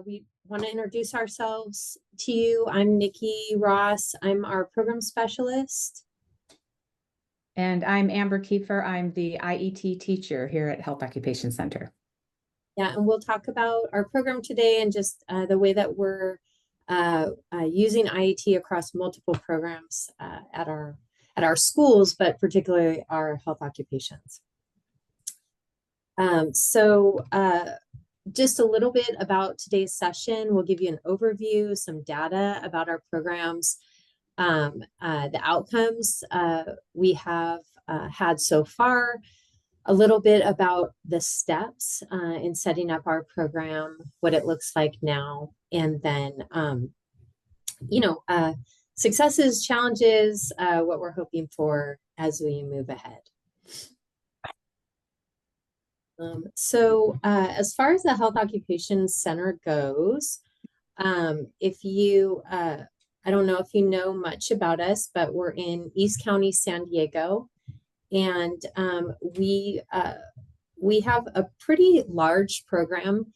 we want to introduce ourselves to you. I'm Nikki Ross. I'm our program specialist. And I'm Amber Kiefer. I'm the IET teacher here at Health Occupation Center. Yeah, and we'll talk about our program today and just the way that we're using IET across multiple programs at our schools, but particularly our health occupations. Just a little bit about today's session. We'll give you an overview, some data about our programs, the outcomes we have had so far, a little bit about the steps in setting up our program, what it looks like now, and then, successes, challenges, what we're hoping for as we move ahead. As far as the Health Occupation Center goes, I don't know if you know much about us, but we're in East County, San Diego, and we have a pretty large program.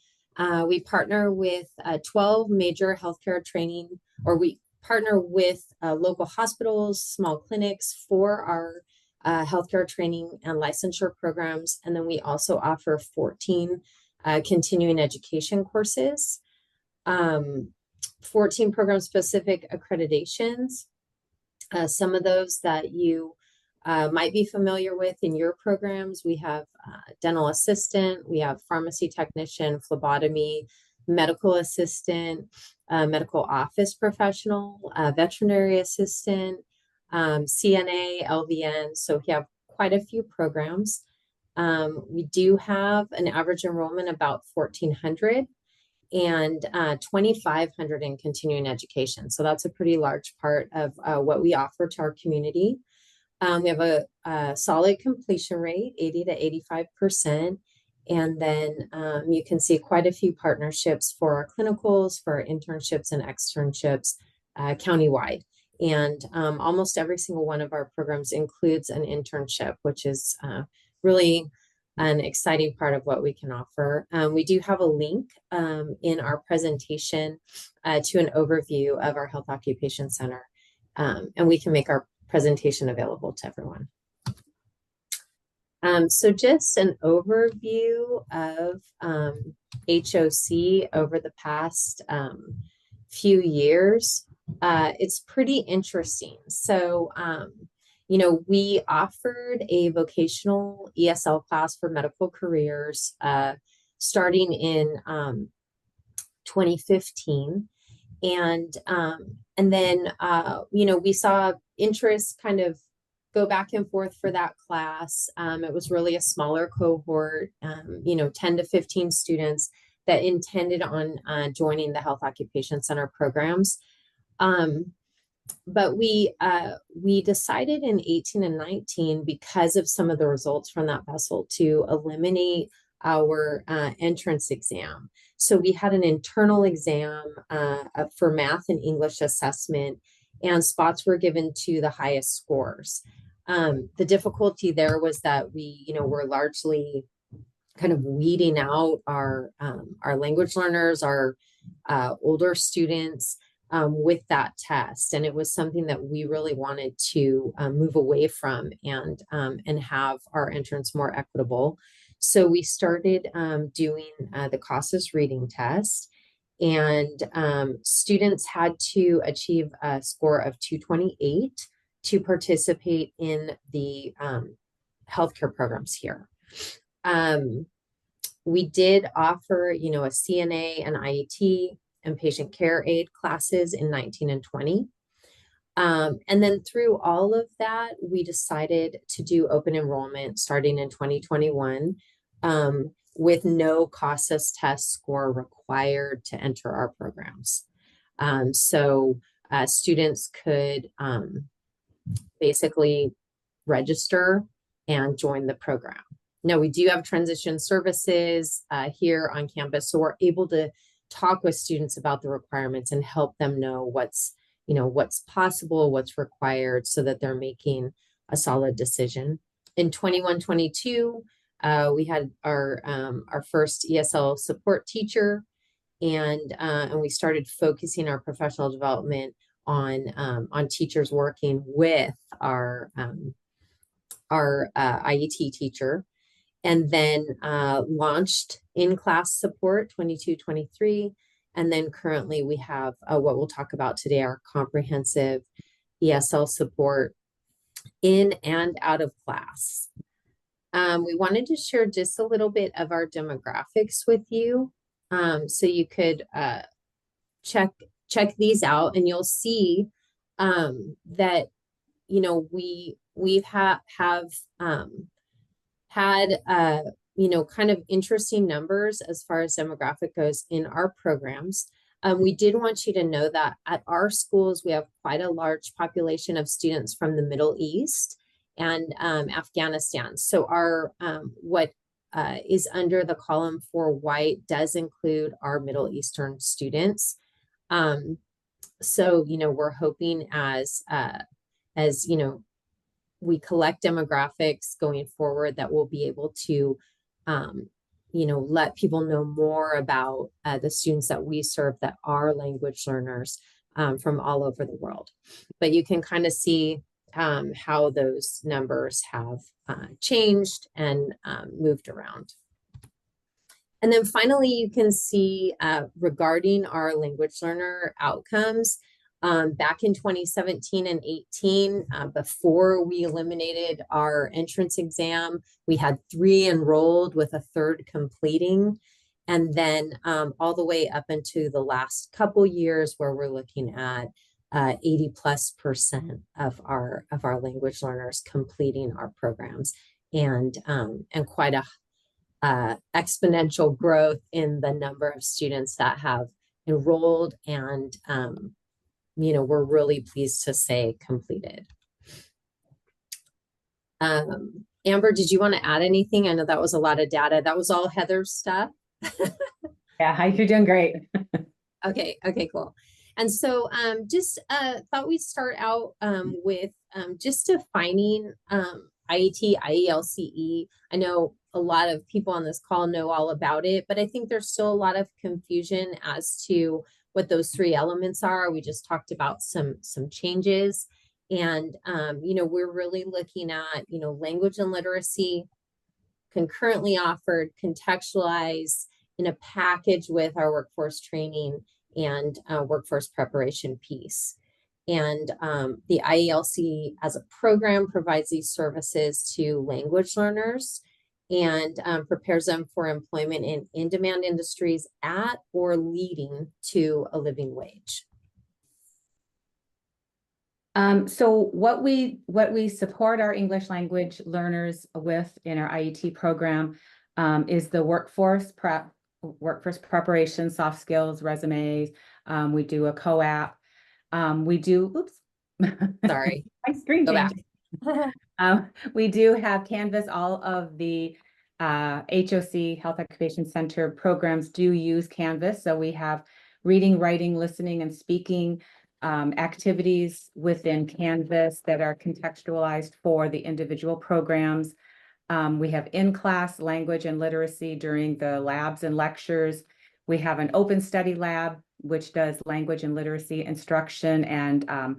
We partner with 12 major healthcare training, or we partner with local hospitals, small clinics for our healthcare training and licensure programs. And then we also offer 14 continuing education courses, 14 program-specific accreditations. Some of those that you might be familiar with in your programs. We have dental assistant, we have pharmacy technician, phlebotomy, medical assistant, medical office professional, veterinary assistant, CNA, LVN. So we have quite a few programs. We do have an average enrollment about 1,400 and 2,500 in continuing education. So that's a pretty large part of what we offer to our community. We have a solid completion rate, 80 to 85%. And then you can see quite a few partnerships for our clinicals, for our internships and externships countywide. And almost every single one of our programs includes an internship, which is really an exciting part of what we can offer. We do have a link in our presentation to an overview of our Health Occupation Center, and we can make our presentation available to everyone. So just an overview of HOC over the past few years. It's pretty interesting. So, we offered a vocational ESL class for medical careers starting in 2015. And then, we saw interest kind of go back and forth for that class. It was really a smaller cohort, 10 to 15 students that intended on joining the Health Occupation Center programs. But we decided in 18 and 19, because of some of the results from that vessel, to eliminate our entrance exam. So we had an internal exam for math and English assessment, and spots were given to the highest scores. The difficulty there was that we, were largely kind of weeding out our language learners, our older students with that test. And it was something that we really wanted to move away from and have our entrance more equitable. So we started doing the CASAS reading test, and students had to achieve a score of 228 to participate in the healthcare programs here. We did offer, a CNA and IET and patient care aid classes in 19 and 20. And then through all of that, we decided to do open enrollment starting in 2021 with no CASAS test score required to enter our programs. So students could basically register and join the program. Now, we do have transition services here on campus, so we're able to talk with students about the requirements and help them know what's possible, what's required, so that they're making a solid decision. In 21-22, we had our first ESL support teacher, and we started focusing our professional development on teachers working with our IET teacher, and then launched in-class support 22-23. And then currently we have what we'll talk about today, our comprehensive ESL support in and out of class. We wanted to share just a little bit of our demographics with you, so you could check these out, and you'll see that we've have had kind of interesting numbers as far as demographic goes in our programs. We did want you to know that at our schools, we have quite a large population of students from the Middle East and Afghanistan. So our what is under the column for white does include our Middle Eastern students. So we're hoping as we collect demographics going forward that we'll be able to let people know more about the students that we serve that are language learners from all over the world. But you can kind of see how those numbers have changed and moved around. And then finally, you can see regarding our language learner outcomes, back in 2017 and 18, before we eliminated our entrance exam, we had 3 enrolled with a 3rd completing. And then all the way up into the last couple years where we're looking at 80+% of our language learners completing our programs, and quite a exponential growth in the number of students that have enrolled and we're really pleased to say completed. Amber, did you want to add anything? I know that was a lot of data. That was all Heather's stuff. Yeah, you're doing great. Okay, cool. And so just thought we'd start out with just defining IET, IELCE. I know a lot of people on this call know all about it, but I think there's still a lot of confusion as to what those 3 elements are. We just talked about some changes, and we're really looking at language and literacy concurrently offered, contextualized in a package with our workforce training and workforce preparation piece. And the IELCE as a program provides these services to language learners and prepares them for employment in in-demand industries at or leading to a living wage. So what we support our English language learners with in our IET program is the workforce preparation, soft skills, resumes. We do a co-op. We do, oops, sorry, my screen go changed. We do have Canvas. All of the HOC, Health Occupation Center programs do use Canvas. So we have reading, writing, listening, and speaking activities within Canvas that are contextualized for the individual programs. We have in-class language and literacy during the labs and lectures. We have an open study lab, which does language and literacy instruction and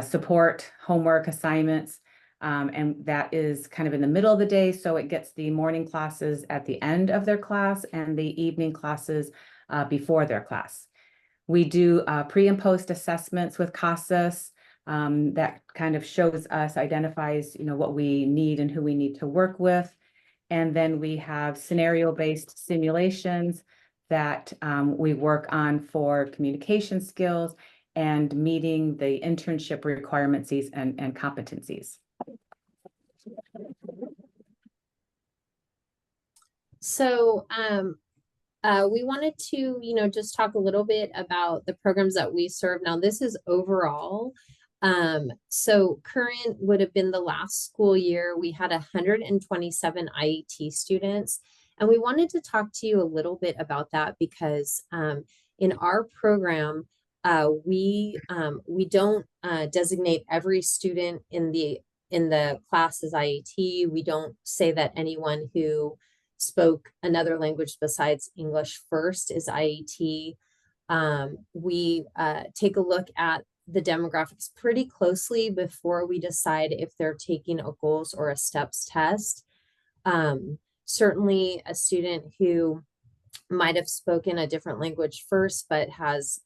support homework assignments. And that is kind of in the middle of the day. So it gets the morning classes at the end of their class and the evening classes before their class. We do pre and post assessments with CASAS that kind of shows us, identifies, what we need and who we need to work with. And then we have scenario-based simulations that we work on for communication skills and meeting the internship requirements and competencies. So we wanted to, just talk a little bit about the programs that we serve. Now, this is overall. So current would have been the last school year. We had 127 IET students, and we wanted to talk to you a little bit about that because in our program, we don't designate every student in the class as IET. We don't say that anyone who spoke another language besides English first is IET. We take a look at the demographics pretty closely before we decide if they're taking a goals or a steps test. Certainly a student who might have spoken a different language first, but has,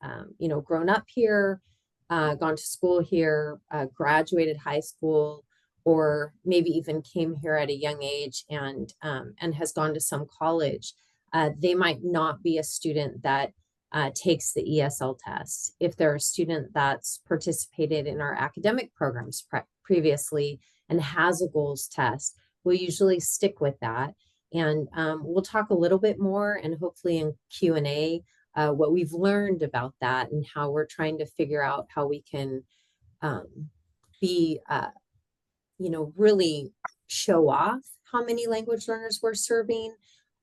grown up here, gone to school here, graduated high school, or maybe even came here at a young age and has gone to some college. They might not be a student that takes the ESL test. If they're a student that's participated in our academic programs previously and has a goals test, we'll usually stick with that. And we'll talk a little bit more and hopefully in Q&A what we've learned about that and how we're trying to figure out how we can be, really show off how many language learners we're serving,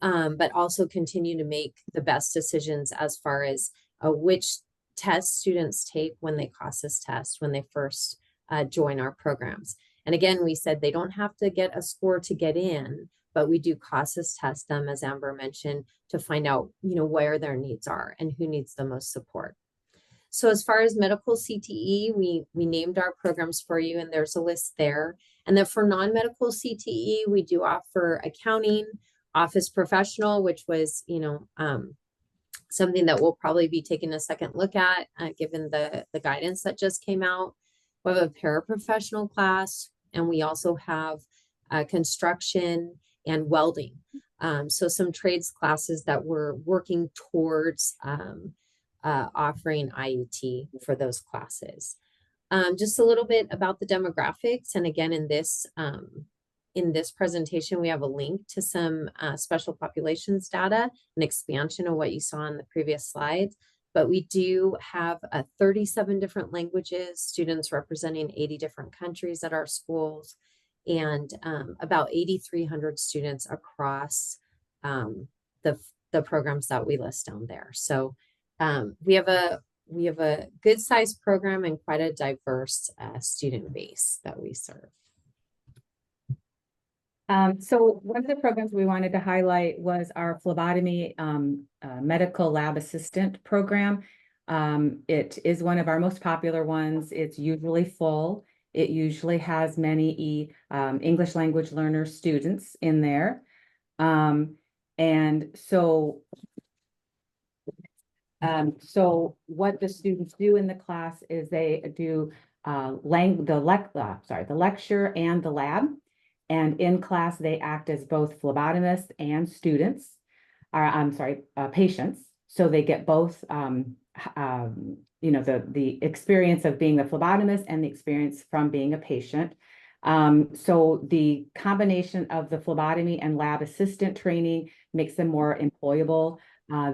but also continue to make the best decisions as far as which tests students take when they CASAS test, when they first join our programs. And again, we said they don't have to get a score to get in, but we do CASAS test them, as Amber mentioned, to find out, where their needs are and who needs the most support. So as far as medical CTE, we named our programs for you, and there's a list there. And then for non-medical CTE, we do offer accounting, office professional, which was, something that we'll probably be taking a second look at, given the guidance that just came out. We have a paraprofessional class, and we also have construction and welding. So some trades classes that we're working towards offering IET for those classes. Just a little bit about the demographics. And again, in this presentation, we have a link to some special populations data, an expansion of what you saw in the previous slides. But we do have 37 different languages, students representing 80 different countries at our schools, and about 8,300 students across the programs that we list down there. So we have a good sized program and quite a diverse student base that we serve. So one of the programs we wanted to highlight was our phlebotomy medical lab assistant program. It is one of our most popular ones. It's usually full. It usually has many English language learner students in there. And so what the students do in the class is they do the lecture and the lab. And in class, they act as both phlebotomists and students, patients. So they get both, the experience of being the phlebotomist and the experience from being a patient. So the combination of the phlebotomy and lab assistant training makes them more employable.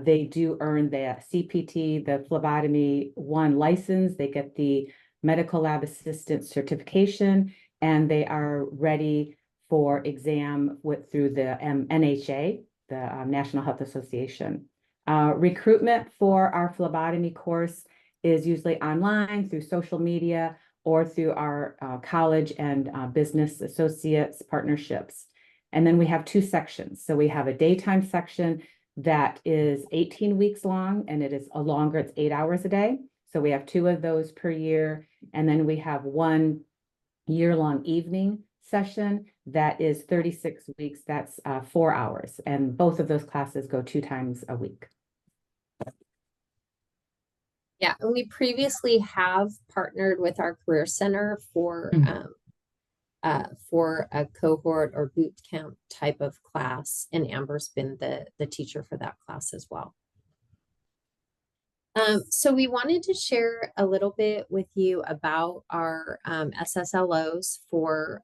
They do earn the CPT, the phlebotomy 1 license. They get the medical lab assistant certification, and they are ready for exam through the NHA, the National Health Association. Recruitment for our phlebotomy course is usually online through social media or through our college and business associates partnerships. And then we have 2 sections. So we have a daytime section that is 18 weeks long, and it is it's 8 hours a day. So we have 2 of those per year. And then we have 1 year-long evening session that is 36 weeks. That's 4 hours. And both of those classes go 2 times a week. Yeah, and we previously have partnered with our Career Center for a cohort or boot camp type of class, and Amber's been the teacher for that class as well. So we wanted to share a little bit with you about our SSLOs for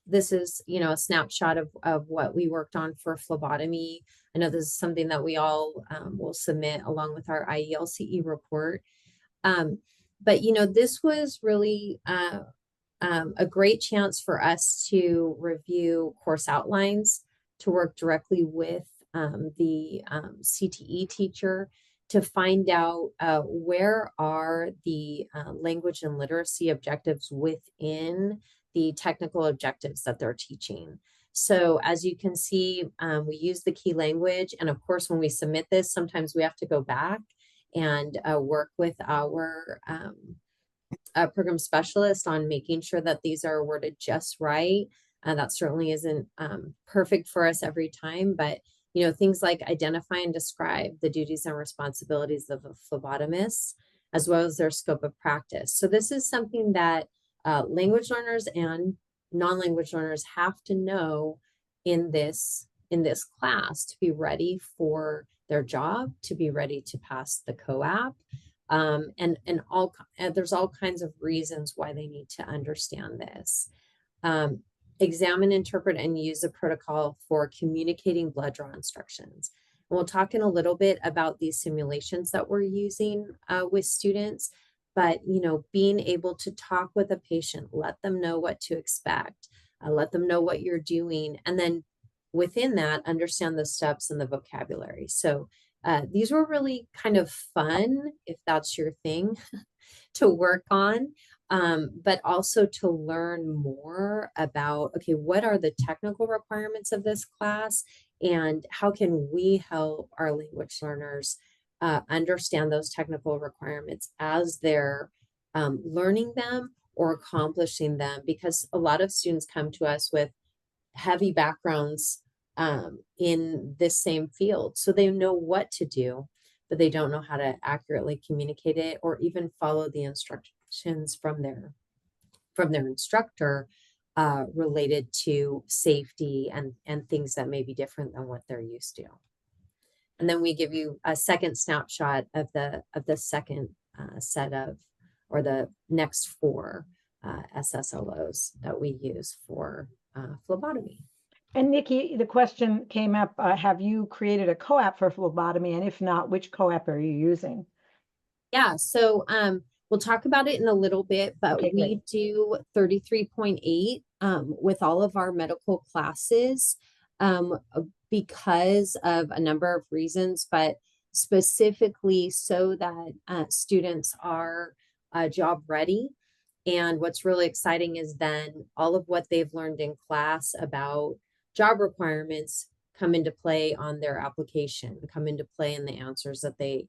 this is, a snapshot of what we worked on for phlebotomy. I know this is something that we all will submit along with our IELCE report. But, this was really a great chance for us to review course outlines, to work directly with the CTE teacher to find out where are the language and literacy objectives within the technical objectives that they're teaching. So as you can see, we use the key language. And of course, when we submit this, sometimes we have to go back and work with our program specialist on making sure that these are worded just right. That certainly isn't perfect for us every time, but things like identify and describe the duties and responsibilities of a phlebotomist, as well as their scope of practice. So this is something that language learners and non-language learners have to know in this class to be ready for their job, to be ready to pass the COAP. And there's all kinds of reasons why they need to understand this. Examine, interpret, and use a protocol for communicating blood draw instructions. And we'll talk in a little bit about these simulations that we're using with students, but being able to talk with a patient, let them know what to expect, let them know what you're doing, and then within that, understand the steps and the vocabulary. So these were really kind of fun, if that's your thing, to work on, but also to learn more about, okay, what are the technical requirements of this class, and how can we help our language learners understand those technical requirements as they're learning them or accomplishing them, because a lot of students come to us with heavy backgrounds in this same field. So they know what to do, but they don't know how to accurately communicate it or even follow the instructions from their instructor related to safety and things that may be different than what they're used to. And then we give you a second snapshot of the second set of, or the next four SSLOs that we use for phlebotomy. And Nikki, the question came up, have you created a COAP for phlebotomy? And if not, which COAP are you using? Yeah, so we'll talk about it in a little bit, but Okay, we great. do 33.8 with all of our medical classes because of a number of reasons, but specifically so that students are job ready. And what's really exciting is then all of what they've learned in class about job requirements come into play on their application, come into play in the answers that they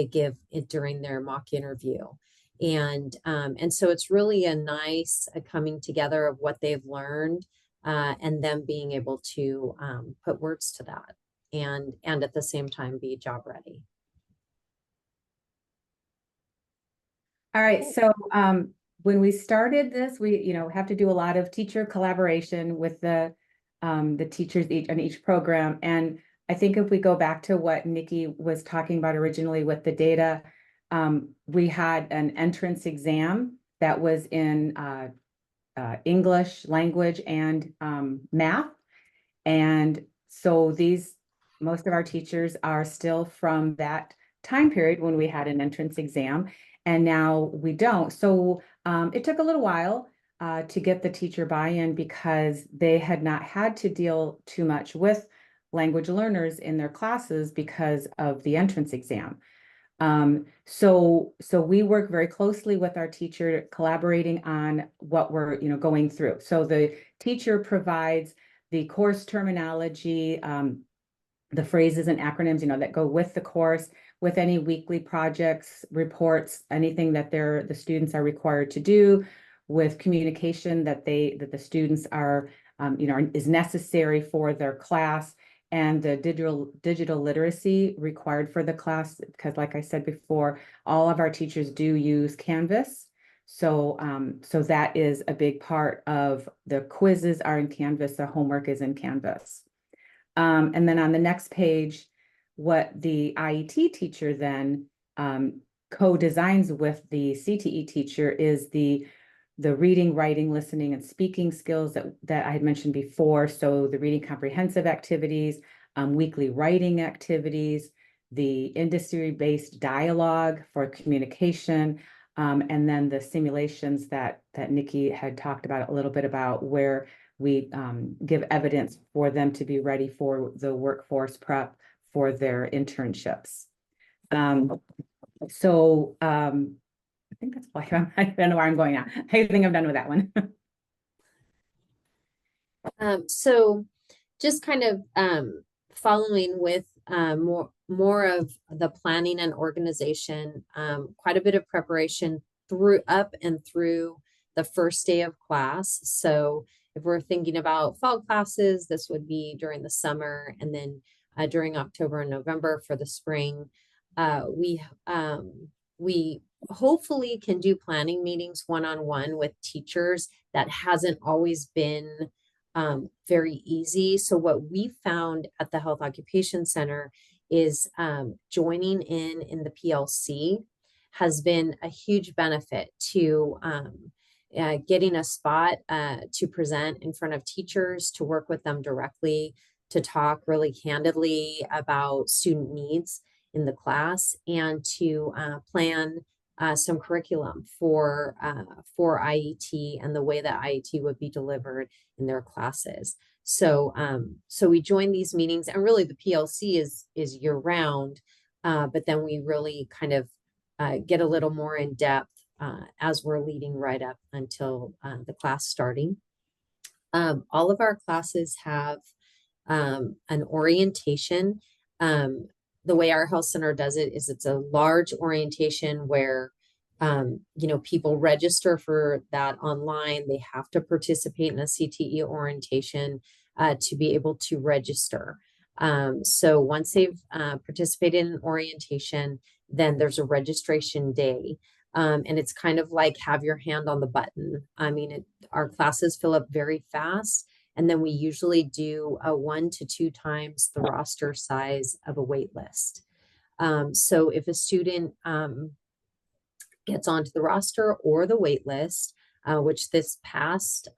give it during their mock interview. And so it's really a nice coming together of what they've learned and them being able to put words to that and at the same time be job ready. All right, so when we started this, we have to do a lot of teacher collaboration with the teachers on each program. And I think if we go back to what Nikki was talking about originally with the data, we had an entrance exam that was in English language and math. And so most of our teachers are still from that time period when we had an entrance exam, and now we don't. So it took a little while to get the teacher buy-in because they had not had to deal too much with language learners in their classes because of the entrance exam. So we work very closely with our teacher, collaborating on what we're going through. So the teacher provides the course terminology, the phrases and acronyms that go with the course, with any weekly projects, reports, anything that the students are required to do, with communication that the students are is necessary for their class, and the digital literacy required for the class, because like I said before, all of our teachers do use Canvas. So that is a big part of the quizzes are in Canvas, the homework is in Canvas. And then on the next page, what the IET teacher then co-designs with the CTE teacher is the reading, writing, listening, and speaking skills that I had mentioned before. So the reading comprehensive activities, weekly writing activities, the industry-based dialogue for communication, and then the simulations that Nikki had talked about a little bit about, where we give evidence for them to be ready for the workforce prep for their internships. I think that's all I have. I don't know where I'm going now. I think I'm done with that one. So just kind of following with more of the planning and organization, quite a bit of preparation through up and through the first day of class. So if we're thinking about fall classes, this would be during the summer, and then during October and November for the spring. We hopefully can do planning meetings one-on-one with teachers. That hasn't always been very easy. So what we found at the Health Occupation Center is joining in the PLC has been a huge benefit to getting a spot to present in front of teachers, to work with them directly, to talk really candidly about student needs in the class, and to plan some curriculum for IET and the way that IET would be delivered in their classes. So so we join these meetings, and really the PLC is year round, but then we really kind of get a little more in depth as we're leading right up until the class starting. All of our classes have an orientation. The way our health center does it is it's a large orientation where people register for that online. They have to participate in a CTE orientation to be able to register. So once they've participated in orientation, then there's a registration day. And it's kind of like have your hand on the button. I mean, our classes fill up very fast. And then we usually do 1 to 2 times the roster size of a wait list. So if a student gets onto the roster or the wait list, which this past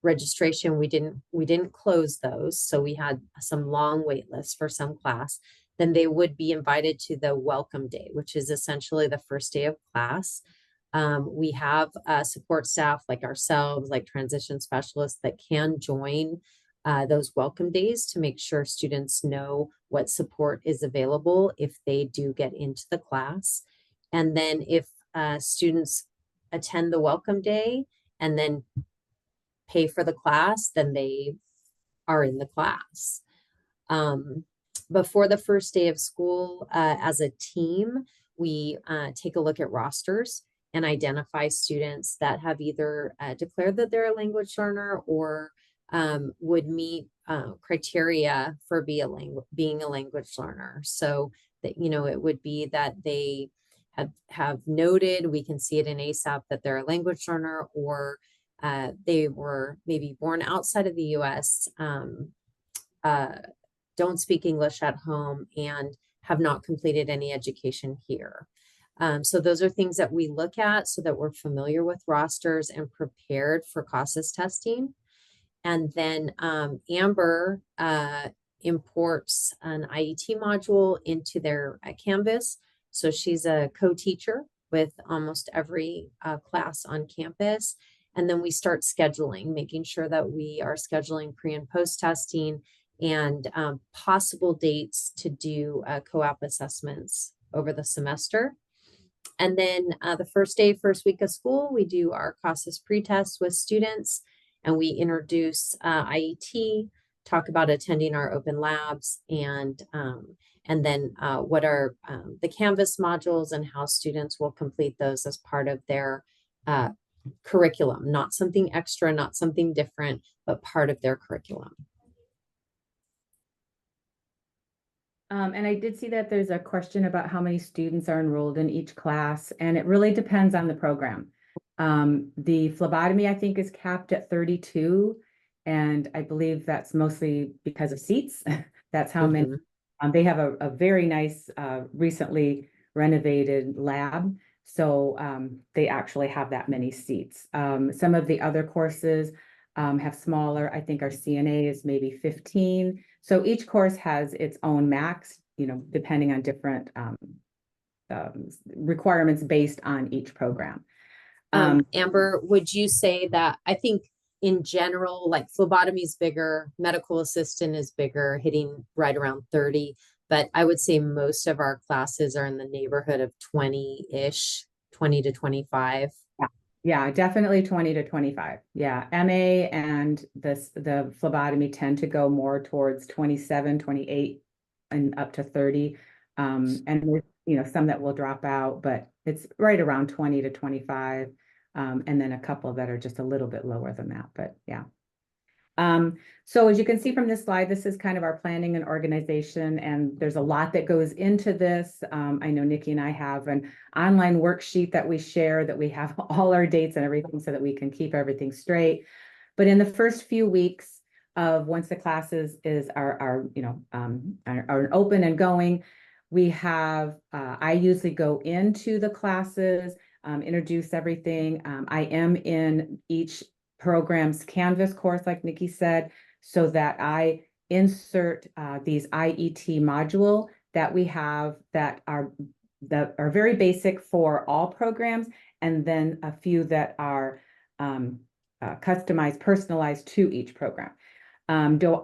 registration we didn't close those, so we had some long wait lists for some class, then they would be invited to the welcome day, which is essentially the first day of class. We have support staff like ourselves, like transition specialists, that can join those welcome days to make sure students know what support is available if they do get into the class. And then if students attend the welcome day and then pay for the class, then they are in the class. Before the first day of school, as a team, we take a look at rosters and identify students that have either declared that they're a language learner or would meet criteria for being a language learner. So that, it would be that they have noted, we can see it in ASAP, that they're a language learner, or they were maybe born outside of the US, don't speak English at home, and have not completed any education here. So those are things that we look at so that we're familiar with rosters and prepared for CASAS testing. And then Amber imports an IET module into their Canvas. So she's a co-teacher with almost every class on campus. And then we start scheduling, making sure that we are scheduling pre and post testing and possible dates to do co-op assessments over the semester. And then the first week of school, we do our CASAS pre-test with students, and we introduce IET, talk about attending our open labs, and then what are the Canvas modules and how students will complete those as part of their curriculum, not something extra, not something different, but part of their curriculum. And I did see that there's a question about how many students are enrolled in each class, and it really depends on the program. The phlebotomy, I think, is capped at 32, and I believe that's mostly because of seats. That's how many. They have a very nice, recently renovated lab, so they actually have that many seats. Some of the other courses have smaller. I think our CNA is maybe 15. So each course has its own max, depending on different requirements based on each program. Amber, would you say that, I think in general, like phlebotomy is bigger, medical assistant is bigger, hitting right around 30, but I would say most of our classes are in the neighborhood of 20-ish, 20 to 25. Yeah. Yeah, definitely 20 to 25. Yeah, MA and the phlebotomy tend to go more towards 27, 28 and up to 30. And there's, you know, some that will drop out, but it's right around 20 to 25. And then a couple that are just a little bit lower than that, but yeah. So as you can see from this slide, this is kind of our planning and organization, and there's a lot that goes into this. I know Nikki and I have an online worksheet that we share that we have all our dates and everything so that we can keep everything straight. But in the first few weeks of once the classes are open and going, we have I usually go into the classes, introduce everything. I am in each program's Canvas course, like Nikki said, so that I insert these IET module that we have that are very basic for all programs, and then a few that are customized, personalized to each program.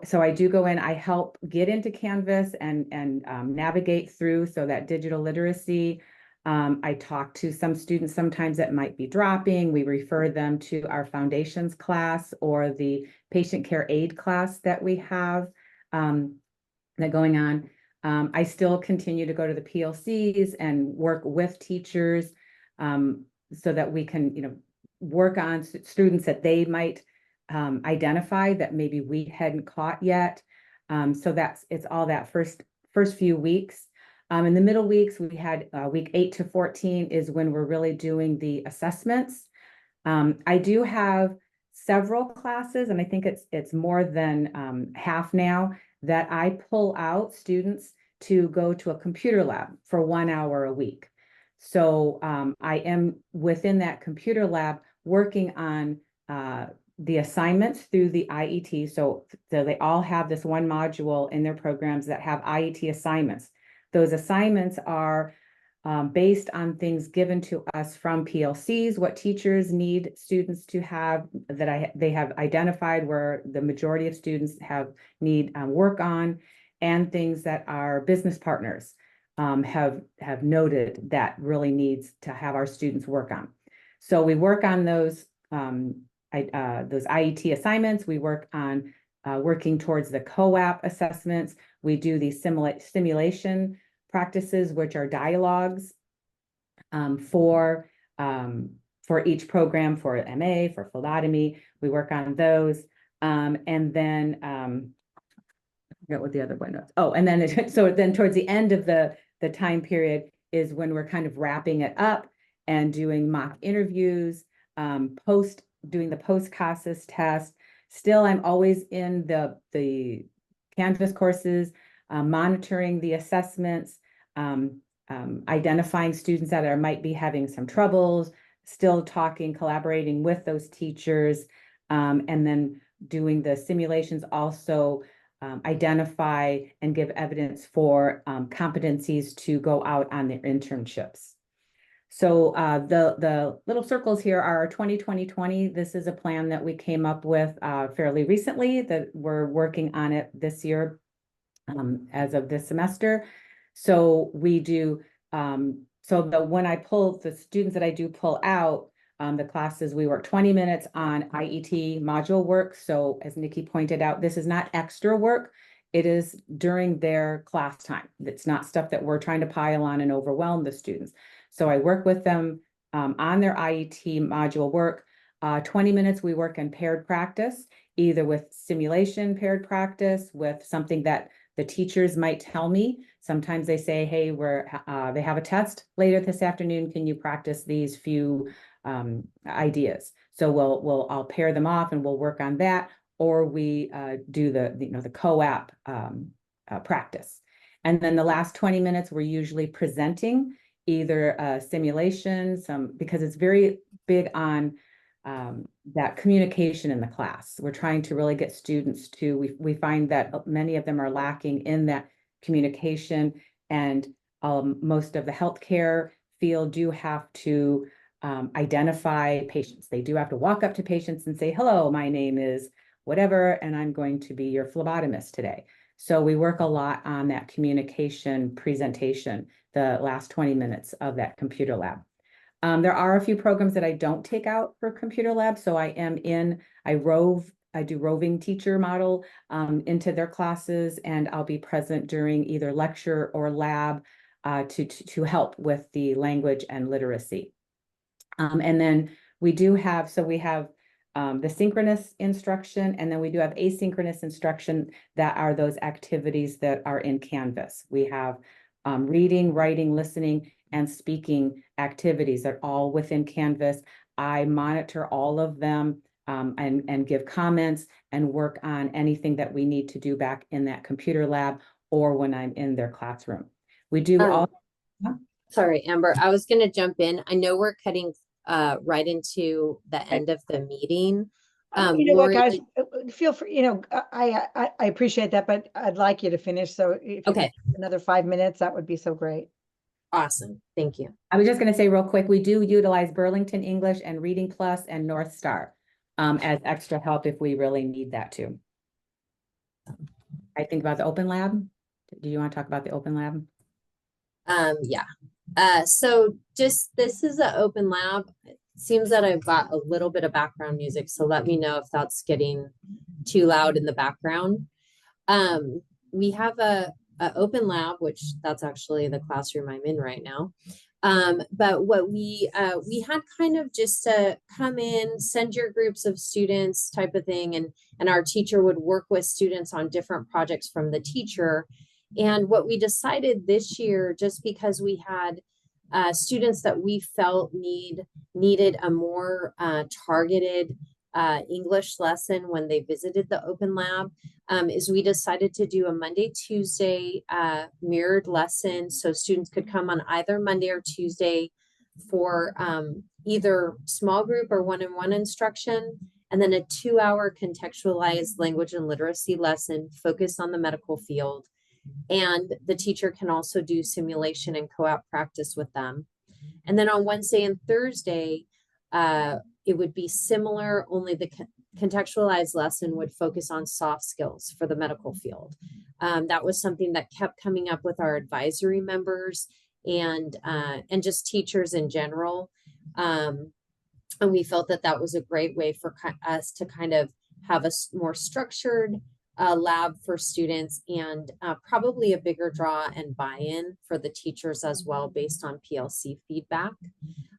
So I do go in, I help get into Canvas and navigate through, so that digital literacy. I talk to some students sometimes that might be dropping. We refer them to our foundations class or the patient care aid class that we have that going on. I still continue to go to the PLCs and work with teachers so that we can, you know, work on students that they might identify that maybe we hadn't caught yet. So it's all that first few weeks. In the middle weeks, we had week 8 to 14 is when we're really doing the assessments. I do have several classes, and I think it's more than half now, that I pull out students to go to a computer lab for 1 hour a week. So I am within that computer lab working on the assignments through the IET. So they all have this one module in their programs that have IET assignments. Those assignments are based on things given to us from PLCs, what teachers need students to have that they have identified where the majority of students need work on, and things that our business partners have noted that really needs to have our students work on. So we work on those IET assignments. We work on working towards the COAP assessments. We do these simulation practices, which are dialogues for each program, for MA, for phlebotomy. We work on those. And then I forget what the other one was. Oh, and then so then towards the end of the time period is when we're kind of wrapping it up and doing mock interviews, doing the post-CASAS test. Still, I'm always in the Canvas courses, monitoring the assessments, identifying students that might be having some troubles, still collaborating with those teachers, and then doing the simulations, also identify and give evidence for competencies to go out on their internships. So the little circles here are 2020. This is a plan that we came up with fairly recently, that we're working on it this year as of this semester. So we do, when I pull the students that I do pull out, the classes, we work 20 minutes on IET module work. So as Nikki pointed out, this is not extra work. It is during their class time. It's not stuff that we're trying to pile on and overwhelm the students. So I work with them on their IET module work. 20 minutes we work in paired practice, either with simulation paired practice, with something that the teachers might tell me. Sometimes they say, hey, they have a test later this afternoon. Can you practice these few ideas? So I'll pair them off and we'll work on that, or we do the co-op practice. And then the last 20 minutes, we're usually presenting either a simulation, because it's very big on that communication in the class. We're trying to really get students we find that many of them are lacking in that communication, and most of the healthcare field do have to identify patients. They do have to walk up to patients and say, hello, my name is whatever, and I'm going to be your phlebotomist today. So we work a lot on that communication presentation, the last 20 minutes of that computer lab. There are a few programs that I don't take out for computer lab. So I do roving teacher model into their classes, and I'll be present during either lecture or lab to help with the language and literacy. And then we have the synchronous instruction, and then we do have asynchronous instruction that are those activities that are in Canvas. We have reading, writing, listening, and speaking activities that are all within Canvas. I monitor all of them and give comments and work on anything that we need to do back in that computer lab or when I'm in their classroom. We do all. Sorry, Amber, I was going to jump in. I know we're cutting right into the end of the meeting. You know what, Lori, guys, feel free, you know, I appreciate that, but I'd like you to finish. So if you Okay. could another 5 minutes, that would be so great. Awesome. Thank you. I was just going to say real quick, we do utilize Burlington English and Reading Plus and North Star as extra help if we really need that too. I think about the Open Lab. Do you want to talk about the Open Lab? Yeah. So just this is an open lab. It seems that I've got a little bit of background music, so let me know if that's getting too loud in the background. We have a open lab, which that's actually the classroom I'm in right now. But what we had kind of just to come in, send your groups of students type of thing, and our teacher would work with students on different projects from the teacher. And what we decided this year, just because we had students that we felt needed a more targeted English lesson when they visited the open lab, is we decided to do a Monday, Tuesday mirrored lesson. So students could come on either Monday or Tuesday for either small group or one-on-one instruction, and then a 2-hour contextualized language and literacy lesson focused on the medical field. And the teacher can also do simulation and co-op practice with them. And then on Wednesday and Thursday, it would be similar, only the contextualized lesson would focus on soft skills for the medical field. That was something that kept coming up with our advisory members and just teachers in general. And we felt that that was a great way for us to kind of have a more structured lab for students, and probably a bigger draw and buy-in for the teachers as well based on PLC feedback.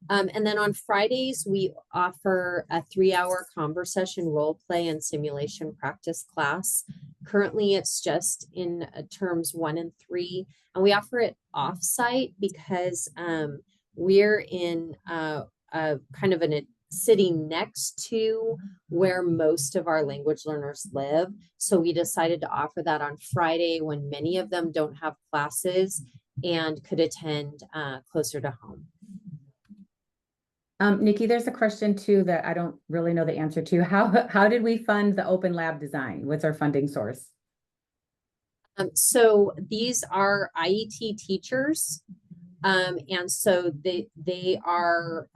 And then on Fridays, we offer a 3-hour conversation role play and simulation practice class. Currently, it's just in terms 1 and 3, and we offer it off-site because we're in a kind of a city next to where most of our language learners live. So we decided to offer that on Friday when many of them don't have classes and could attend closer to home. Nikki, there's a question too that I don't really know the answer to. How did we fund the open lab design? What's our funding source? So these are IET teachers. And so they are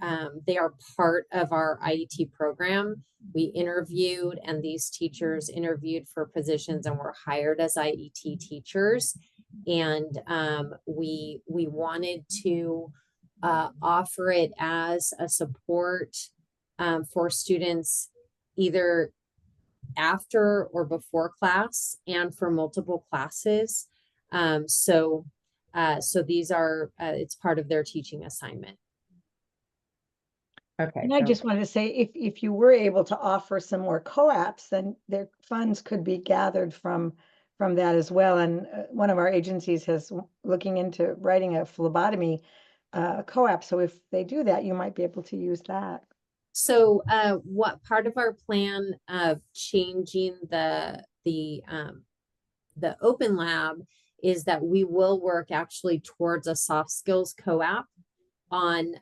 part of our IET program. We interviewed, and these teachers interviewed for positions and were hired as IET teachers. And we wanted to offer it as a support for students either after or before class and for multiple classes. So these are, it's part of their teaching assignment. Okay. And I just wanted to say, if you were able to offer some more co-ops, then their funds could be gathered from that as well. And one of our agencies is looking into writing a phlebotomy co-op. So if they do that, you might be able to use that. So what part of our plan of changing the open lab is that we will work actually towards a soft skills co-op on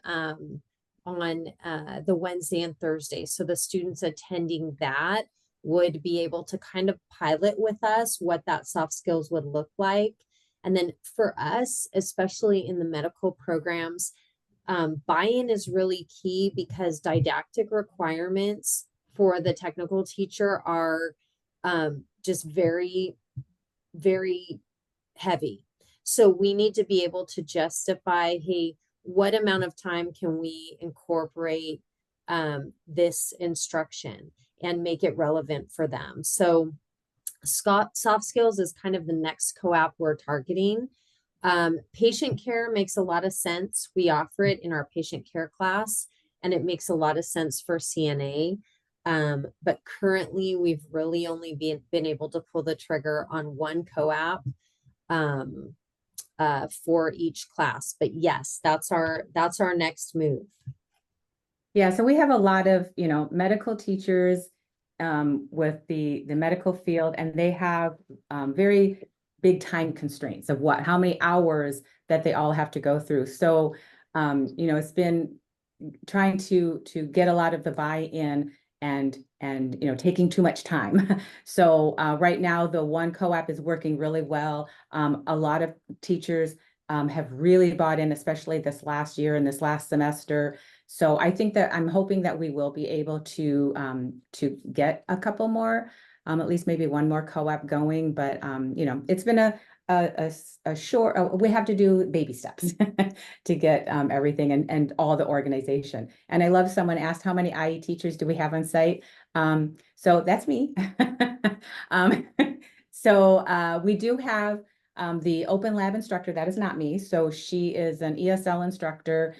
the Wednesday and Thursday. So the students attending that would be able to kind of pilot with us what that soft skills would look like. And then for us, especially in the medical programs, buy-in is really key because didactic requirements for the technical teacher are just very, very heavy. So we need to be able to justify, hey, what amount of time can we incorporate this instruction and make it relevant for them? So soft skills is kind of the next co-op we're targeting. Patient care makes a lot of sense. We offer it in our patient care class, and it makes a lot of sense for CNA. But currently, we've really only been able to pull the trigger on one co-op for each class. But yes, that's our next move. Yeah, so we have a lot of, medical teachers with the medical field, and they have very big time constraints of how many hours that they all have to go through. So, it's been trying to get a lot of the buy-in and taking too much time. So right now, the one co-op is working really well. A lot of teachers have really bought in, especially this last year and this last semester. So I think that I'm hoping that we will be able to get a couple more, at least maybe one more co-op going. But it's been a short. We have to do baby steps to get everything and all the organization. And I love someone asked how many IE teachers do we have on site. So that's me. So we do have the open lab instructor. That is not me. So she is an ESL instructor.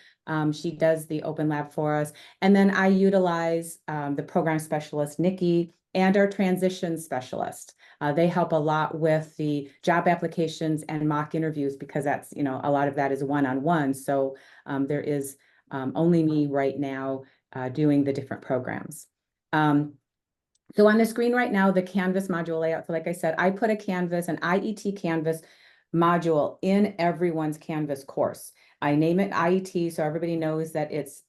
She does the open lab for us. And then I utilize the program specialist, Nikki, and our transition specialist. They help a lot with the job applications and mock interviews because that's, a lot of that is one-on-one. So there is only me right now doing the different programs. So on the screen right now, the Canvas module layout. So like I said, I put an IET Canvas module in everyone's Canvas course. I name it IET so everybody knows that it's,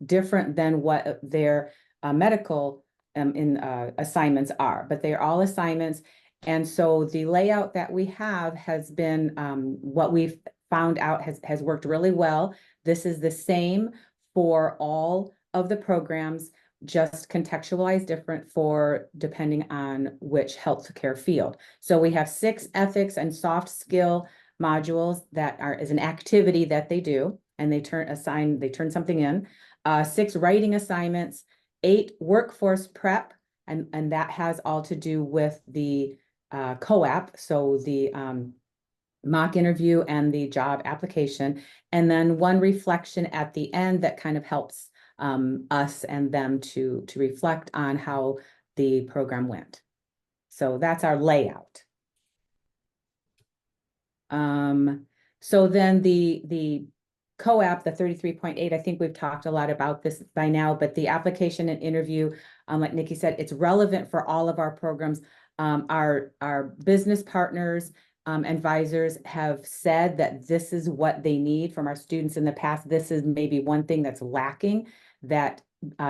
different than what their medical assignments are, but they're all assignments. And so the layout that we have has been what we've found out has worked really well. This is the same for all of the programs, just contextualized different for depending on which healthcare field. So we have 6 ethics and soft skill modules that is an activity that they do, and they turn something in. 6 writing assignments, 8 workforce prep, and that has all to do with the co-op, so the mock interview and the job application, and then 1 reflection at the end that kind of helps us and them to reflect on how the program went. So that's our layout. So then the co-op, the 33.8, I think we've talked a lot about this by now, but the application and interview, like Nikki said, it's relevant for all of our programs. Our business partners, advisors have said that this is what they need from our students in the past. This is maybe one thing that's lacking, that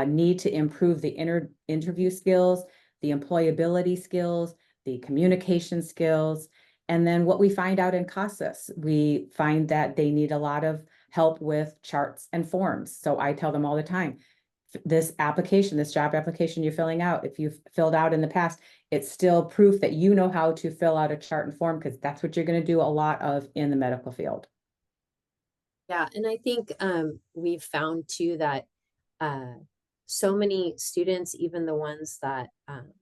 need to improve the interview skills, the employability skills, the communication skills. And then what we find out in CASAS, we find that they need a lot of help with charts and forms. So I tell them all the time, this job application you're filling out, if you've filled out in the past, it's still proof that you know how to fill out a chart and form, because that's what you're going to do a lot of in the medical field. Yeah, and I think we've found too that so many students, even the ones that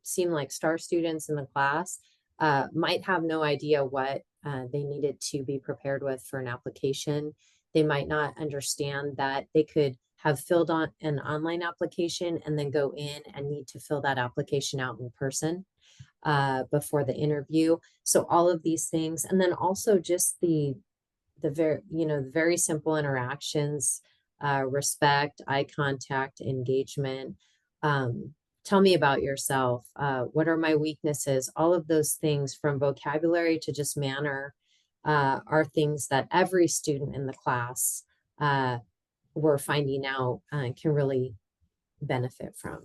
seem like star students in the class, might have no idea what they needed to be prepared with for an application. They might not understand that they could have filled on an online application and then go in and need to fill that application out in person before the interview. So all of these things, and then also just the very simple interactions, respect, eye contact, engagement. Tell me about yourself. What are my weaknesses? All of those things, from vocabulary to just manner, are things that every student in the class we're finding out can really benefit from.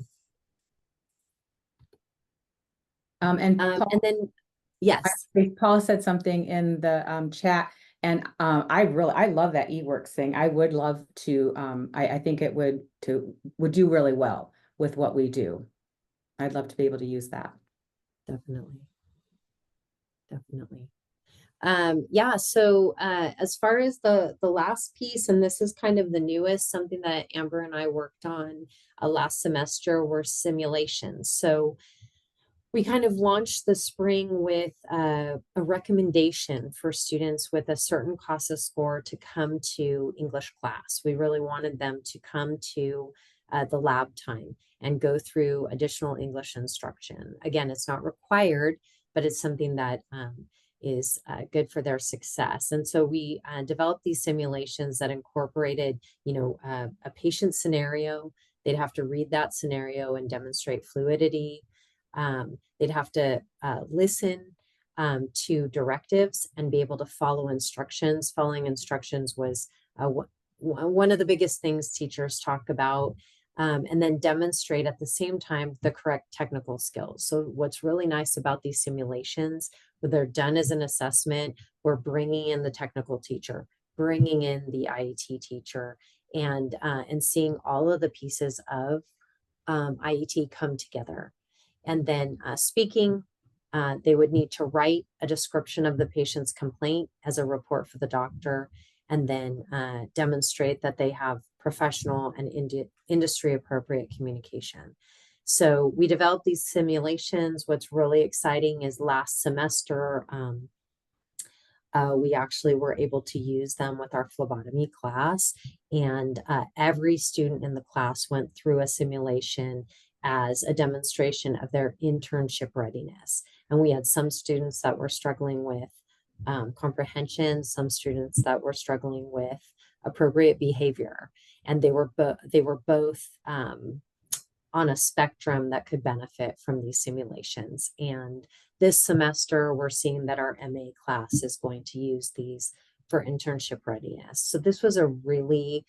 And Paul, then, yes. Paul said something in the chat, and I love that eWorks thing. I would love to. I think it would do really well with what we do. I'd love to be able to use that. Definitely. Yeah, so as far as the last piece, and this is kind of the newest, something that Amber and I worked on last semester, were simulations. So we kind of launched the spring with a recommendation for students with a certain CASA score to come to English class. We really wanted them to come to the lab time and go through additional English instruction. Again, it's not required, but it's something that is good for their success. And so we developed these simulations that incorporated, a patient scenario. They'd have to read that scenario and demonstrate fluidity. They'd have to listen to directives and be able to follow instructions. Following instructions was one of the biggest things teachers talk about, and then demonstrate at the same time the correct technical skills. So what's really nice about these simulations, when they're done as an assessment, we're bringing in the technical teacher, bringing in the IET teacher, and seeing all of the pieces of IET come together. And then speaking, they would need to write a description of the patient's complaint as a report for the doctor, and then demonstrate that they have professional and industry appropriate communication. So we developed these simulations. What's really exciting is last semester, we actually were able to use them with our phlebotomy class, and every student in the class went through a simulation as a demonstration of their internship readiness. And we had some students that were struggling with comprehension, some students that were struggling with appropriate behavior, and they were both on a spectrum that could benefit from these simulations. And this semester, we're seeing that our MA class is going to use these for internship readiness. So this was a really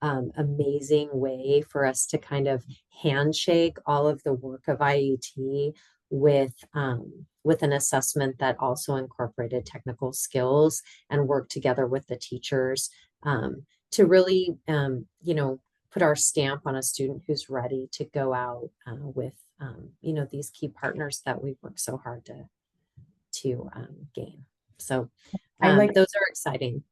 amazing way for us to kind of handshake all of the work of IET with an assessment that also incorporated technical skills, and work together with the teachers to really, put our stamp on a student who's ready to go out with, these key partners that we've worked so hard to gain. So those are exciting.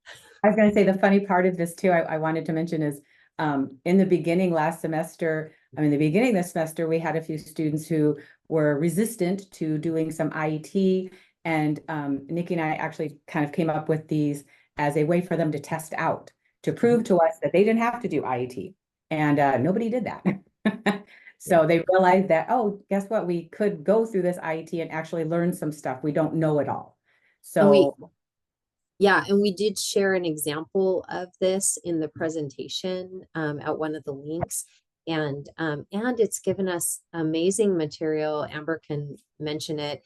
I was going to say the funny part of this too, I wanted to mention is in the beginning last semester, the beginning of the semester, we had a few students who were resistant to doing some IET, and Nikki and I actually kind of came up with these as a way for them to test out, to prove to us that they didn't have to do IET, and nobody did that. So they realized that, oh, guess what? We could go through this IET and actually learn some stuff. We don't know it all. So and we did share an example of this in the presentation at one of the links, and it's given us amazing material. Amber can mention it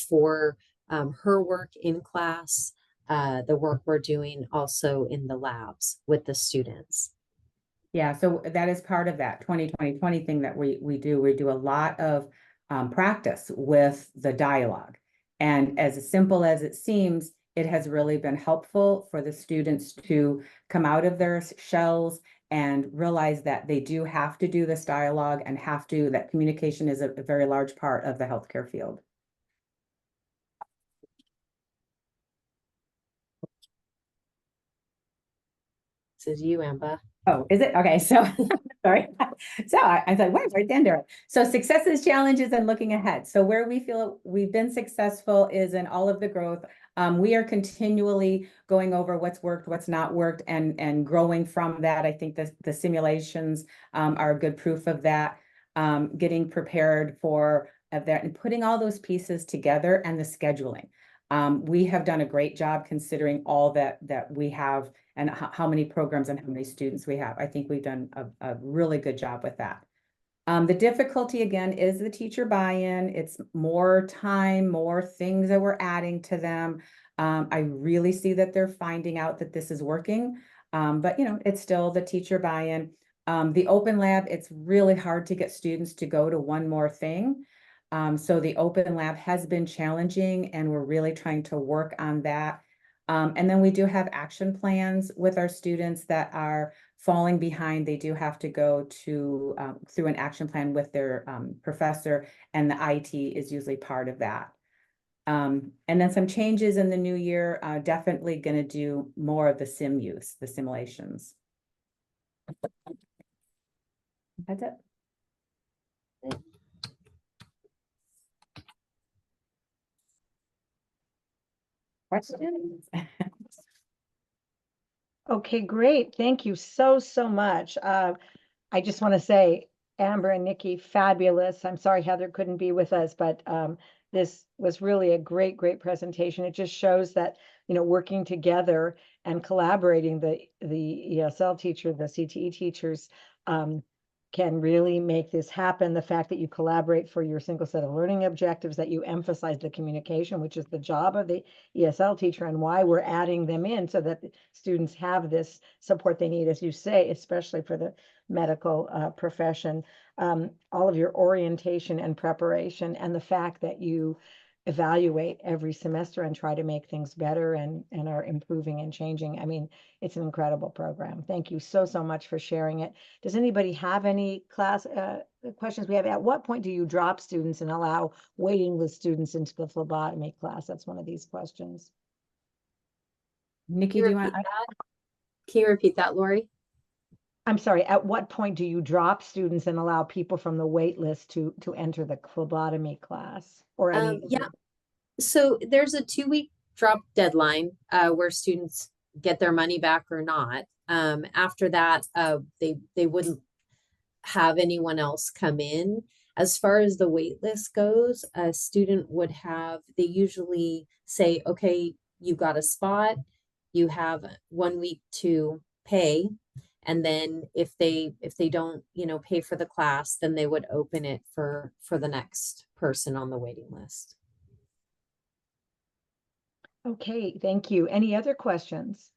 for her work in class, the work we're doing also in the labs with the students. Yeah, so that is part of that 2020 thing that we do. We do a lot of practice with the dialogue, and as simple as it seems, it has really been helpful for the students to come out of their shells and realize that they do have to do this dialogue, and that communication is a very large part of the healthcare field. This is you, Amber. Oh, is it? Okay, so sorry. So I thought, wait, right there. So successes, challenges, and looking ahead. So where we feel we've been successful is in all of the growth. We are continually going over what's worked, what's not worked, and growing from that. I think the simulations are a good proof of that. Getting prepared for that and putting all those pieces together, and the scheduling. We have done a great job considering all that we have, and how many programs and how many students we have. I think we've done a really good job with that. The difficulty again is the teacher buy-in. It's more time, more things that we're adding to them. I really see that they're finding out that this is working, but it's still the teacher buy-in. The open lab, it's really hard to get students to go to one more thing. So the open lab has been challenging, and we're really trying to work on that. And then we do have action plans with our students that are falling behind. They do have to go to through an action plan with their professor, and the IET is usually part of that. And then some changes in the new year, definitely going to do more of the sim use, the simulations. That's it. Questions? Okay, great. Thank you so much. I just want to say, Amber and Nikki, fabulous. I'm sorry Heather couldn't be with us, but this was really a great presentation. It just shows that, you know, working together and collaborating, the ESL teacher, the CTE teachers, can really make this happen. The fact that you collaborate for your single set of learning objectives, that you emphasize the communication, which is the job of the ESL teacher, and why we're adding them in so that the students have this support they need, as you say, especially for the medical profession. All of your orientation and preparation, and the fact that you evaluate every semester and try to make things better and are improving and changing. I mean, it's an incredible program. Thank you so much for sharing it. Does anybody have any class questions? We have, at what point do you drop students and allow waiting list students into the phlebotomy class? That's one of these questions. Nikki, do you want? Can you repeat that, Lori? I'm sorry, at what point do you drop students and allow people from the wait list to enter the phlebotomy class or any? Yeah. So there's a 2-week drop deadline where students get their money back or not. After that, they wouldn't have anyone else come in. As far as the wait list goes, a student would have, they usually say, okay, you got a spot, you have 1 week to pay. And then if they don't, you know, pay for the class, then they would open it for the next person on the waiting list. Okay, thank you. Any other questions?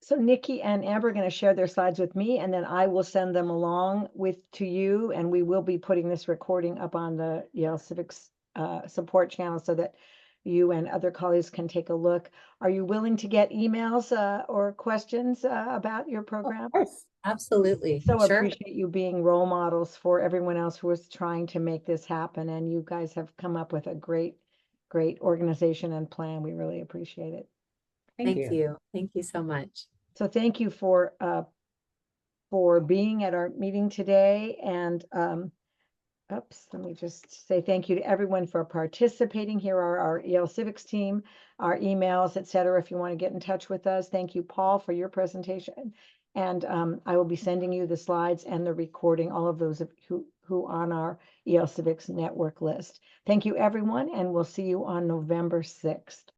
So Nikki and Amber are going to share their slides with me, and then I will send them along to you, and we will be putting this recording up on the Yale Civics support channel so that you and other colleagues can take a look. Are you willing to get emails or questions about your program? Of course, absolutely. So Sure. appreciate you being role models for everyone else who is trying to make this happen, and you guys have come up with a great organization and plan. We really appreciate it. Thank you. Thank you so much. So thank you for being at our meeting today. And oops, let me just say thank you to everyone for participating. Here are our Yale Civics team, our emails, etc. If you want to get in touch with us. Thank you, Paul, for your presentation. And I will be sending you the slides and the recording, all of those who on our Yale Civics network list. Thank you, everyone, and we'll see you on November 6th.